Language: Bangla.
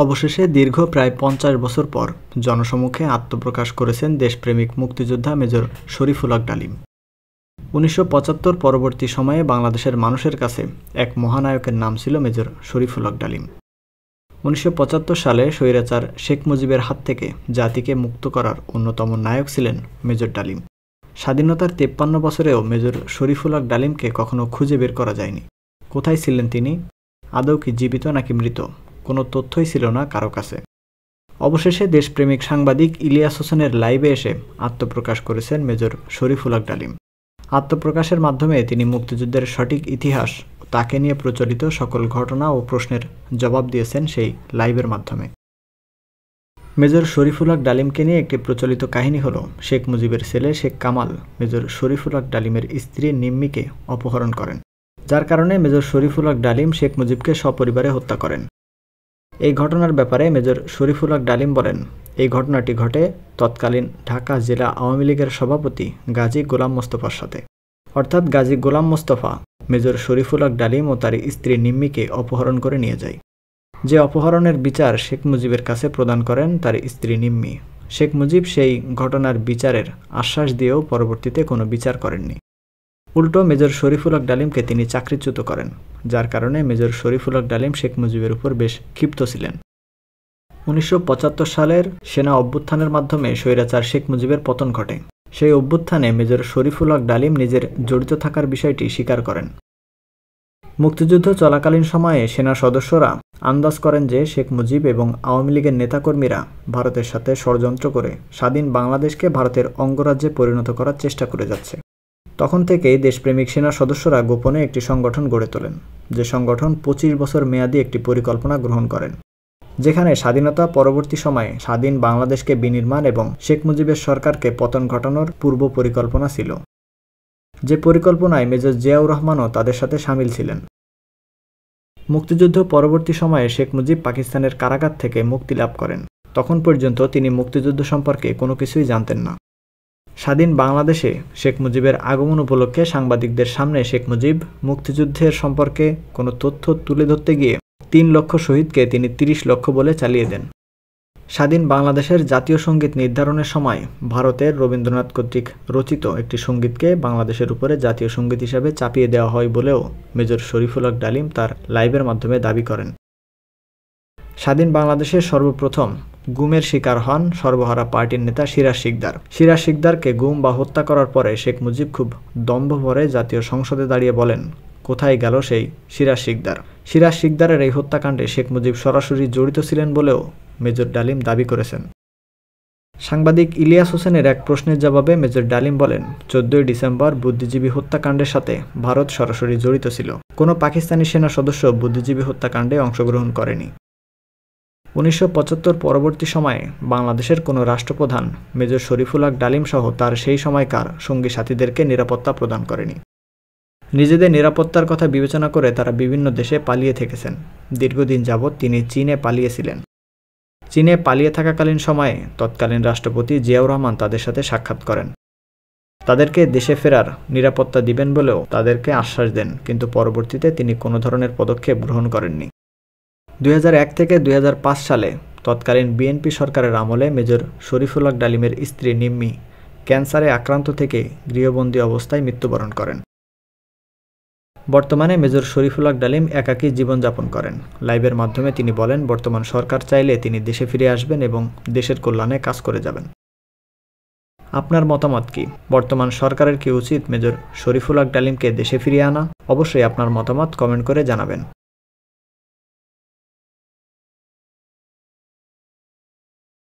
অবশেষে দীর্ঘ প্রায় ৫০ বছর পর জনসমক্ষে আত্মপ্রকাশ করেছেন দেশপ্রেমিক মুক্তিযোদ্ধা মেজর শরীফুল হক ডালিম। ১৯৭৫ পরবর্তী সময়ে বাংলাদেশের মানুষের কাছে এক মহানায়কের নাম ছিল মেজর শরীফুল হক ডালিম। ১৯৭৫ সালে স্বৈরাচার শেখ মুজিবের হাত থেকে জাতিকে মুক্ত করার অন্যতম নায়ক ছিলেন মেজর ডালিম। স্বাধীনতার ৫৩ বছরেও মেজর শরীফুল হক ডালিমকে কখনো খুঁজে বের করা যায়নি। কোথায় ছিলেন তিনি? আদৌ কি জীবিত নাকি মৃত? কোনো তথ্যই ছিল না কারো কাছে। অবশেষে দেশপ্রেমিক সাংবাদিক ইলিয়াস হোসেনের লাইভে এসে আত্মপ্রকাশ করেছেন মেজর শরীফুল হক ডালিম। আত্মপ্রকাশের মাধ্যমে তিনি মুক্তিযুদ্ধের সঠিক ইতিহাস ও তাকে নিয়ে প্রচলিত সকল ঘটনা ও প্রশ্নের জবাব দিয়েছেন সেই লাইভের মাধ্যমে। মেজর শরীফুল হক ডালিমকে নিয়ে একটি প্রচলিত কাহিনী হলো, শেখ মুজিবের ছেলে শেখ কামাল মেজর শরীফুল হক ডালিমের স্ত্রী নিম্মিকে অপহরণ করেন, যার কারণে মেজর শরীফুল হক ডালিম শেখ মুজিবকে সপরিবারে হত্যা করেন। এই ঘটনার ব্যাপারে মেজর শরীফুল হক ডালিম বলেন, এই ঘটনাটি ঘটে তৎকালীন ঢাকা জেলা আওয়ামী লীগের সভাপতি গাজী গোলাম মোস্তফার সাথে। অর্থাৎ গাজী গোলাম মোস্তফা মেজর শরীফুল হক ডালিম ও তার স্ত্রী নিম্মিকে অপহরণ করে নিয়ে যায়। যে অপহরণের বিচার শেখ মুজিবের কাছে প্রদান করেন তার স্ত্রী নিম্মি। শেখ মুজিব সেই ঘটনার বিচারের আশ্বাস দিয়েও পরবর্তীতে কোনো বিচার করেননি। উল্টো মেজর শরীফুল হক ডালিমকে তিনি চাকরিচ্যুত করেন, যার কারণে মেজর শরীফুল হক ডালিম শেখ মুজিবের উপর বেশ ক্ষিপ্ত ছিলেন। ১৯৭৫ সালের সেনা অভ্যুত্থানের মাধ্যমে স্বৈরাচার শেখ মুজিবের পতন ঘটে। সেই অভ্যুত্থানে মেজর শরীফুল হক ডালিম নিজের জড়িত থাকার বিষয়টি স্বীকার করেন। মুক্তিযুদ্ধ চলাকালীন সময়ে সেনা সদস্যরা আন্দাজ করেন যে শেখ মুজিব এবং আওয়ামী লীগের নেতাকর্মীরা ভারতের সাথে ষড়যন্ত্র করে স্বাধীন বাংলাদেশকে ভারতের অঙ্গরাজ্যে পরিণত করার চেষ্টা করে যাচ্ছে। তখন থেকেই দেশপ্রেমিক সেনা সদস্যরা গোপনে একটি সংগঠন গড়ে তোলেন, যে সংগঠন ২৫ বছর মেয়াদী একটি পরিকল্পনা গ্রহণ করেন, যেখানে স্বাধীনতা পরবর্তী সময়ে স্বাধীন বাংলাদেশকে বিনির্মাণ এবং শেখ মুজিবের সরকারকে পতন ঘটানোর পূর্ব পরিকল্পনা ছিল। যে পরিকল্পনায় মেজর জিয়াউর রহমানও তাদের সাথে সামিল ছিলেন। মুক্তিযুদ্ধ পরবর্তী সময়ে শেখ মুজিব পাকিস্তানের কারাগার থেকে মুক্তি লাভ করেন। তখন পর্যন্ত তিনি মুক্তিযুদ্ধ সম্পর্কে কোনো কিছুই জানতেন না। স্বাধীন বাংলাদেশে শেখ মুজিবের আগমন উপলক্ষে সাংবাদিকদের সামনে শেখ মুজিব মুক্তিযুদ্ধের সম্পর্কে কোনো তথ্য তুলে ধরতে গিয়ে ৩ লক্ষ শহীদকে তিনি ৩০ লক্ষ বলে চালিয়ে দেন। স্বাধীন বাংলাদেশের জাতীয় সঙ্গীত নির্ধারণের সময় ভারতের রবীন্দ্রনাথ কর্তৃক রচিত একটি সঙ্গীতকে বাংলাদেশের উপরে জাতীয় সঙ্গীত হিসাবে চাপিয়ে দেওয়া হয় বলেও মেজর শরীফুল হক ডালিম তার লাইভের মাধ্যমে দাবি করেন। স্বাধীন বাংলাদেশের সর্বপ্রথম গুমের শিকার হন সর্বহারা পার্টির নেতা সিরাজ শিকদার। সিরাজ শিকদারকে গুম বা হত্যা করার পরে শেখ মুজিব খুব দম্ভ ভরে জাতীয় সংসদে দাঁড়িয়ে বলেন, কোথায় গেল সেই সিরাজ শিকদার? সিরাজ শিকদারের এই হত্যাকাণ্ডে শেখ মুজিব সরাসরি জড়িত ছিলেন বলেও মেজর ডালিম দাবি করেছেন। সাংবাদিক ইলিয়াস হোসেনের এক প্রশ্নের জবাবে মেজর ডালিম বলেন, ১৪ই ডিসেম্বর বুদ্ধিজীবী হত্যাকাণ্ডের সাথে ভারত সরাসরি জড়িত ছিল। কোনো পাকিস্তানি সেনা সদস্য বুদ্ধিজীবী হত্যাকাণ্ডে অংশগ্রহণ করেনি। ১৯৭৫ পরবর্তী সময়ে বাংলাদেশের কোনো রাষ্ট্রপ্রধান মেজর শরীফুল হক ডালিম সহ তার সেই সময়কার সঙ্গী সাথীদেরকে নিরাপত্তা প্রদান করেনি। নিজেদের নিরাপত্তার কথা বিবেচনা করে তারা বিভিন্ন দেশে পালিয়ে থেকেছেন। দীর্ঘদিন যাবৎ তিনি চীনে পালিয়েছিলেন। চীনে পালিয়ে থাকাকালীন সময়ে তৎকালীন রাষ্ট্রপতি জিয়াউর রহমান তাদের সাথে সাক্ষাৎ করেন। তাদেরকে দেশে ফেরার নিরাপত্তা দিবেন বলেও তাদেরকে আশ্বাস দেন, কিন্তু পরবর্তীতে তিনি কোনো ধরনের পদক্ষেপ গ্রহণ করেননি। ২০০১ থেকে ২০০৫ সালে তৎকালীন বিএনপি সরকারের আমলে মেজর শরীফুল হক ডালিমের স্ত্রী নিম্মি ক্যান্সারে আক্রান্ত থেকে গৃহবন্দী অবস্থায় মৃত্যুবরণ করেন। বর্তমানে মেজর শরীফুল হক ডালিম একাকী জীবনযাপন করেন। লাইভের মাধ্যমে তিনি বলেন, বর্তমান সরকার চাইলে তিনি দেশে ফিরে আসবেন এবং দেশের কল্যাণে কাজ করে যাবেন। আপনার মতামত কি? বর্তমান সরকারের কি উচিত মেজর শরীফুল হক ডালিমকে দেশে ফিরিয়ে আনা? অবশ্যই আপনার মতামত কমেন্ট করে জানাবেন।